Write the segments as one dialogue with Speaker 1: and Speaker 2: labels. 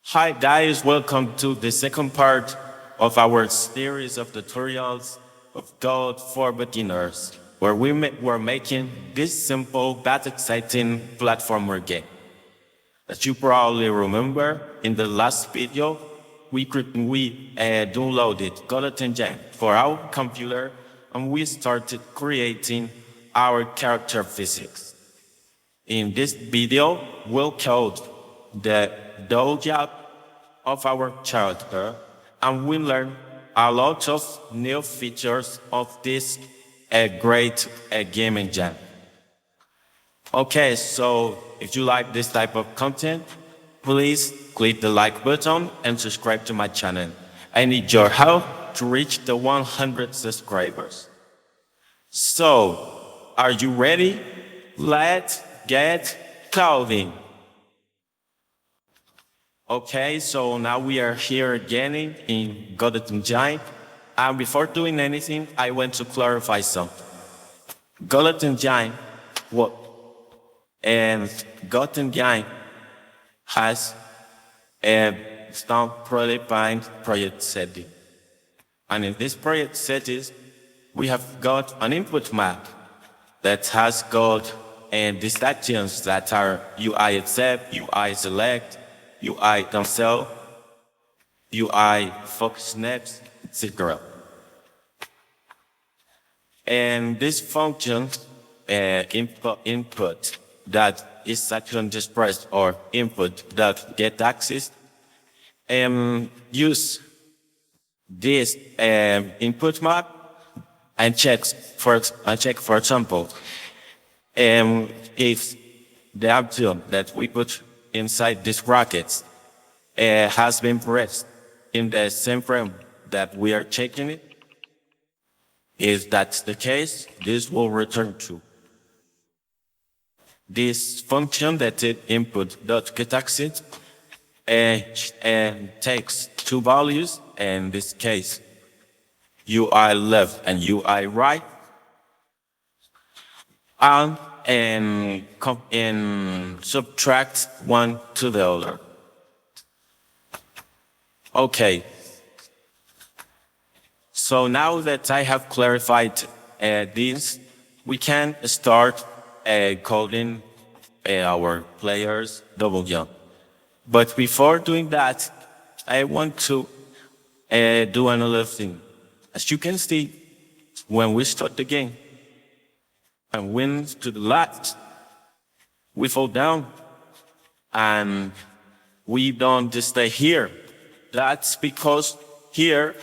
Speaker 1: Hi guys, welcome to the second part of our series of tutorials of Code for Beginners, where we're making this simple but exciting platformer game. As you probably remember, in the last video, we downloaded Godot Engine for our computer and we started creating our character physics. In this video, we'll code the job of our character and we learn a lot of new features of this great game engine. Okay, so if you like this type of content, please click the like button and subscribe to my channel. I need your help to reach the 100 subscribers. So, are you ready? Let's get coding. Okay, so now we are here again in Godot Engine. And before doing anything, I want to clarify something. Godot Engine, what? And Godot Engine has a some predefined project setting. And in this project settings, we have got an input map that has got these actions that are UI accept, UI select, UI cancel, UI focus next, etc. And this function, input that is action expressed or input that get access, use this input map and check for example, if the action that we put inside these brackets has been pressed in the same frame that we are checking it. If that's the case, this will return true. This function that it input.getAccess and takes two values, in this case, UI left and UI right, and subtract one to the other. Okay. So now that I have clarified this, we can start coding our player's double jump. But before doing that, I want to do another thing. As you can see, when we start the game and win to the left, we fall down and we don't just stay here. That's because here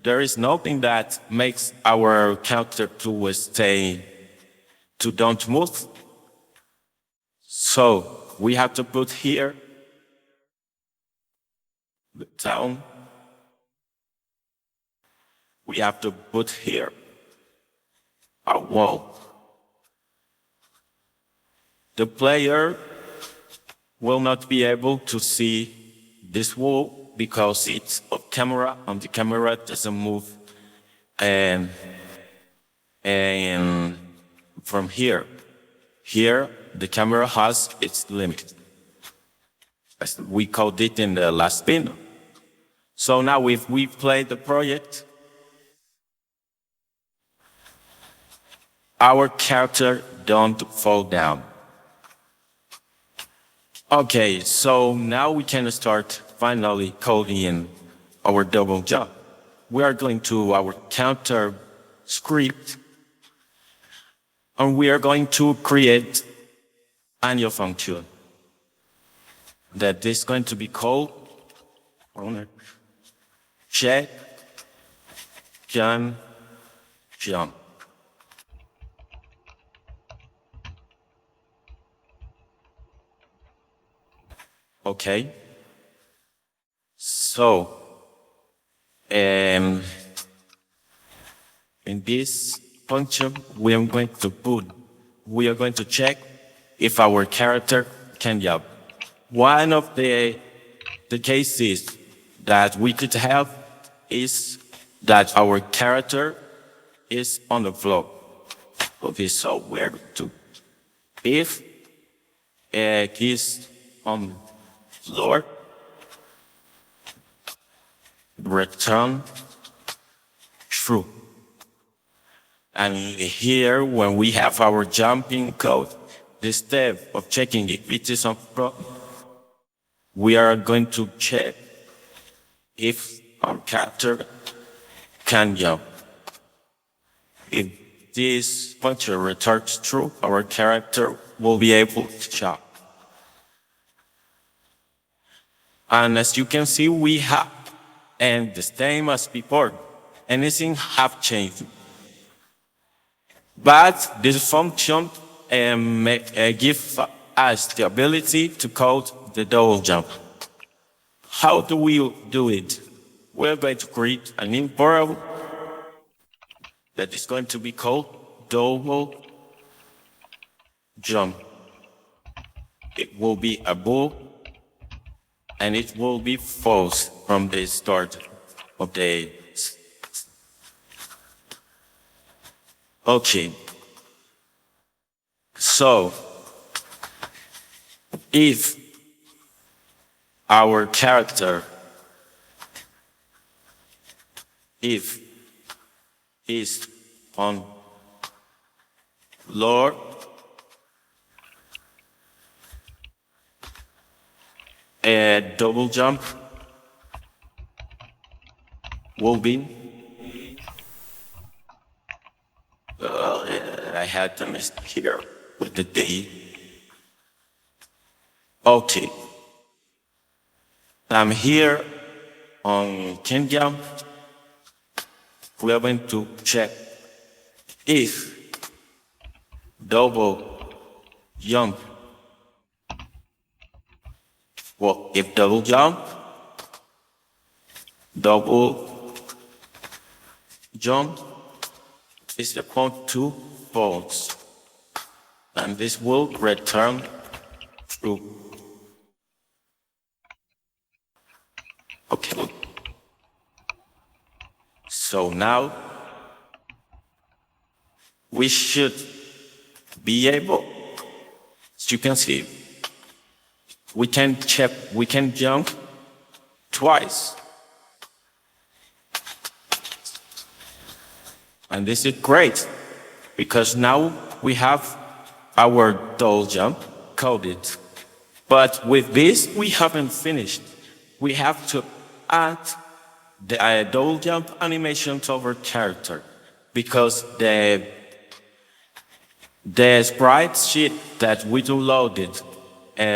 Speaker 1: there is nothing that makes our character to stay, to don't move. So we have to put here the down. We have to put here a wall. The player will not be able to see this wall because it's off camera and the camera doesn't move and from here. Here the camera has its limit. As we called it in the last video. So now if we play the project, our character don't fall down. Okay, so now we can start finally coding in our double jump. We are going to our counter script and we are going to create a new function that is going to be called check jump. Okay. So, in this function, we are going to check if our character can jump. One of the cases that we could have is that our character is on the floor. Okay, so we're to if is on floor, return true. And here, when we have our jumping code, the step of checking if it is on floor, we are going to check if our character can jump. If this pointer returns true, our character will be able to jump. And as you can see, we have, and the same as before, anything have changed. But this function gives us the ability to code the double jump. How do we do it? We're going to create a new variable that is going to be called double jump. It will be a bool and it will be false from the start of the. Okay. So, if our character, if is on Lord, a double jump will be. I had to miss here with the D. Okay. I'm here on Kenya. We are going to check if double jump. Well, if double jump is equal to false, and this will return true. Okay. So now we should be able, as you can see, we can jump twice. And this is great because now we have our double jump coded. But with this, we haven't finished. We have to add the double jump animation to our character because the sprite sheet that we downloaded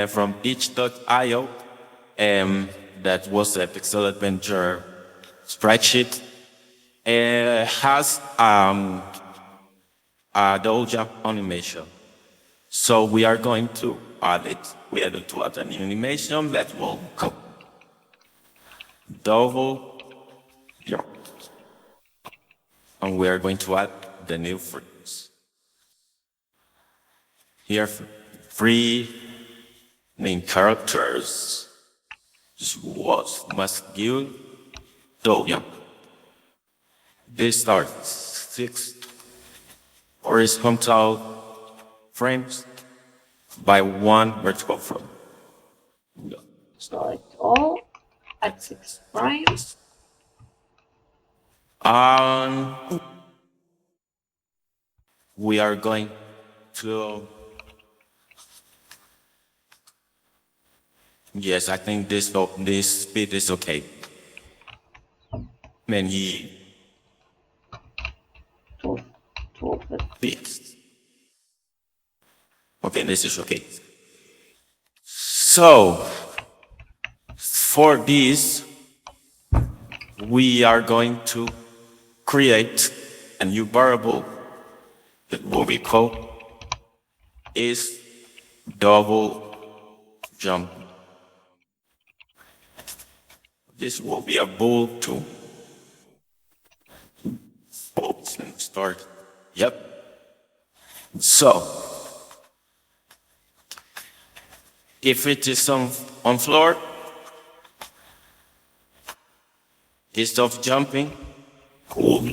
Speaker 1: from itch.io, that was a Pixel Adventure sprite sheet, has a double jump animation. So we are going to add it. We are going to add an animation that will come. Double jump. And we are going to add the new phrase. Here, three main characters. This was must give double jump. This starts 6 horizontal frames by 1 vertical frame.
Speaker 2: Start all at 6 frames.
Speaker 1: We are going to. Yes, I think this speed is okay. Many
Speaker 2: 12
Speaker 1: bits. Okay, this is okay. So, for this, we are going to create a new variable that will be called is double jump. This will be a bool to start. Yep. So, if it is on floor, instead of jumping, cool.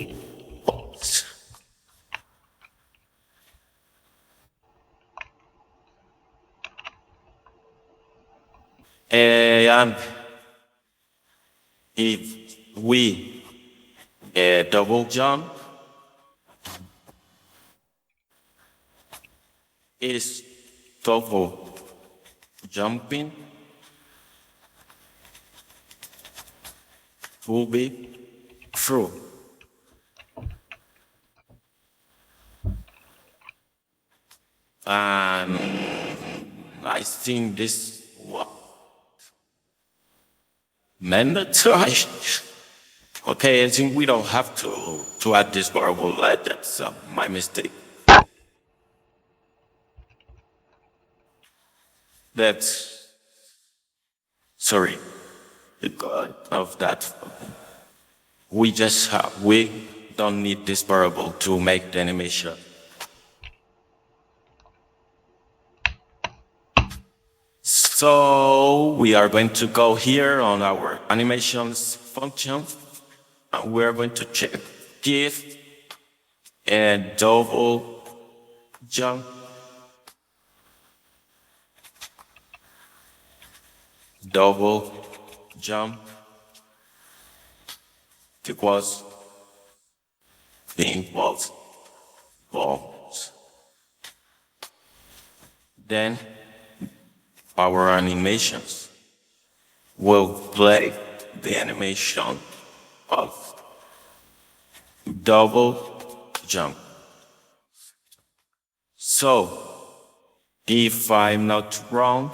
Speaker 1: And if we double jump, is double jumping will be true. And I think this was mandatory. Okay, I think we don't have to add this variable. That's my mistake. That's sorry because of that. We don't need this variable to make the animation. So we are going to go here on our animations function. And we're going to check if and double jump, double jump equals involves balls. Then our animations will play the animation of double jump. So, if I'm not wrong,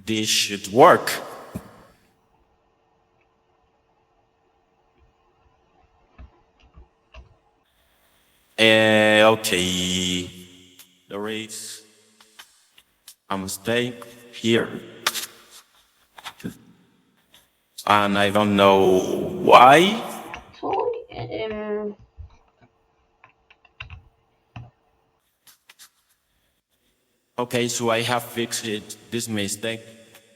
Speaker 1: this should work. Okay, there is a mistake here. And I don't know why.
Speaker 2: Actually,
Speaker 1: Okay, so I have fixed this mistake.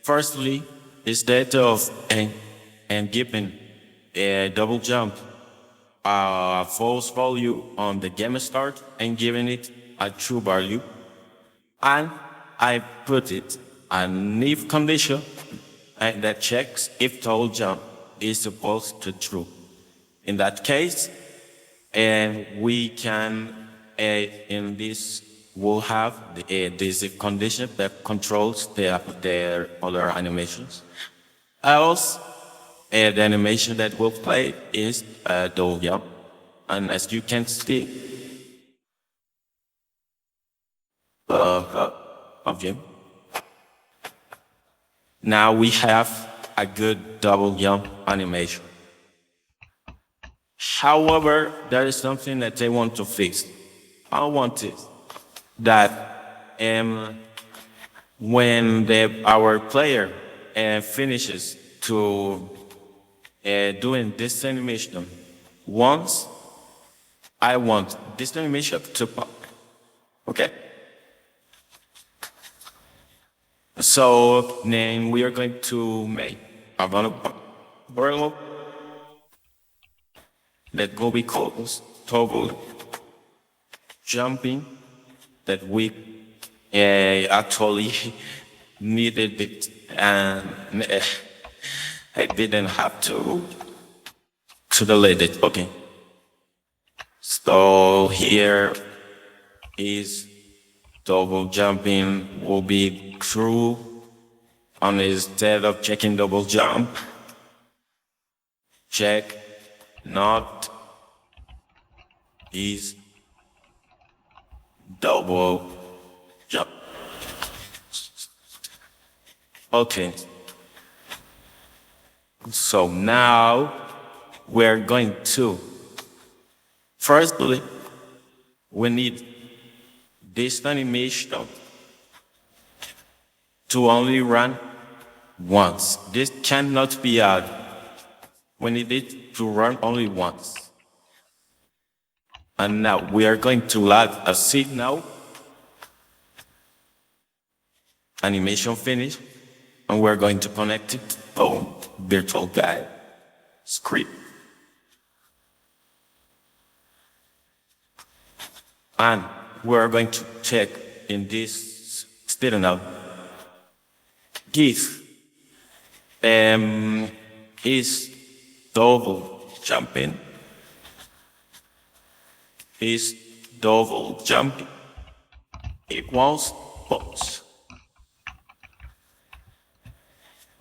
Speaker 1: Firstly, instead of and giving a double jump a false value on the game start and giving it a true value, and I put it an if condition and that checks if double jump is supposed to true. In that case, and we can in this will have this if condition that controls their other animations. Else, the animation that will play is double jump, and as you can see, of him. Now we have a good double jump animation. However, there is something that they want to fix. I want it that when our player finishes to doing this animation once, I want this animation to pop. Okay? So then we are going to make a variable that will be called toggle jumping that we actually needed it and I didn't have to delete it. Okay. So here is double jumping will be true and instead of checking double jump, check not is double jump. Okay. So now we're going to, firstly, we need this animation to only run once. This cannot be added. We need it to run only once. And now we are going to add a signal, animation finish, and we're going to connect it to virtual guide script. And we're going to check in this signal Keith um, is double jumping. Is double jumping equals box.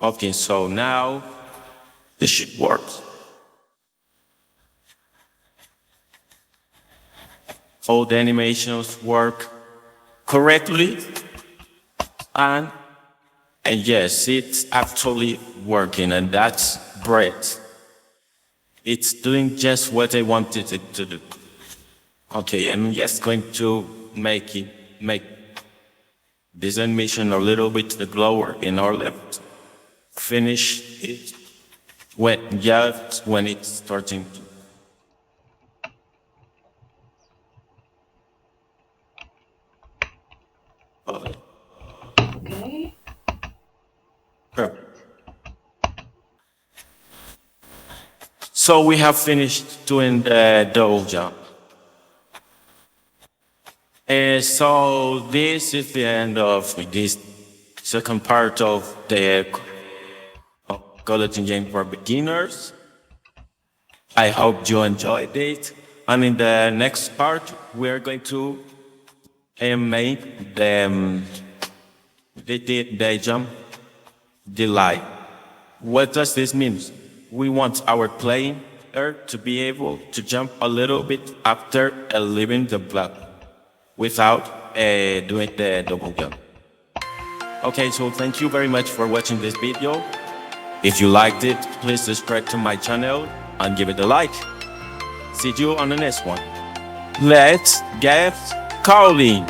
Speaker 1: Okay, so now this should work. All the animations work correctly, and yes, it's actually working, and that's great. It's doing just what I wanted it to do. Okay, I'm just going to make this animation a little bit lower in our left. Finish it when it's starting to. Okay.
Speaker 2: Okay.
Speaker 1: Perfect. So we have finished doing the double jump. And so this is the end of this second part of the Godot Engine for beginners. I hope you enjoyed it. And in the next part, we're going to make the jump delay. What does this mean? We want our player to be able to jump a little bit after leaving the block without doing the double jump. Okay, so thank you very much for watching this video. If you liked it, please subscribe to my channel and give it a like. See you on the next one. Let's get calling.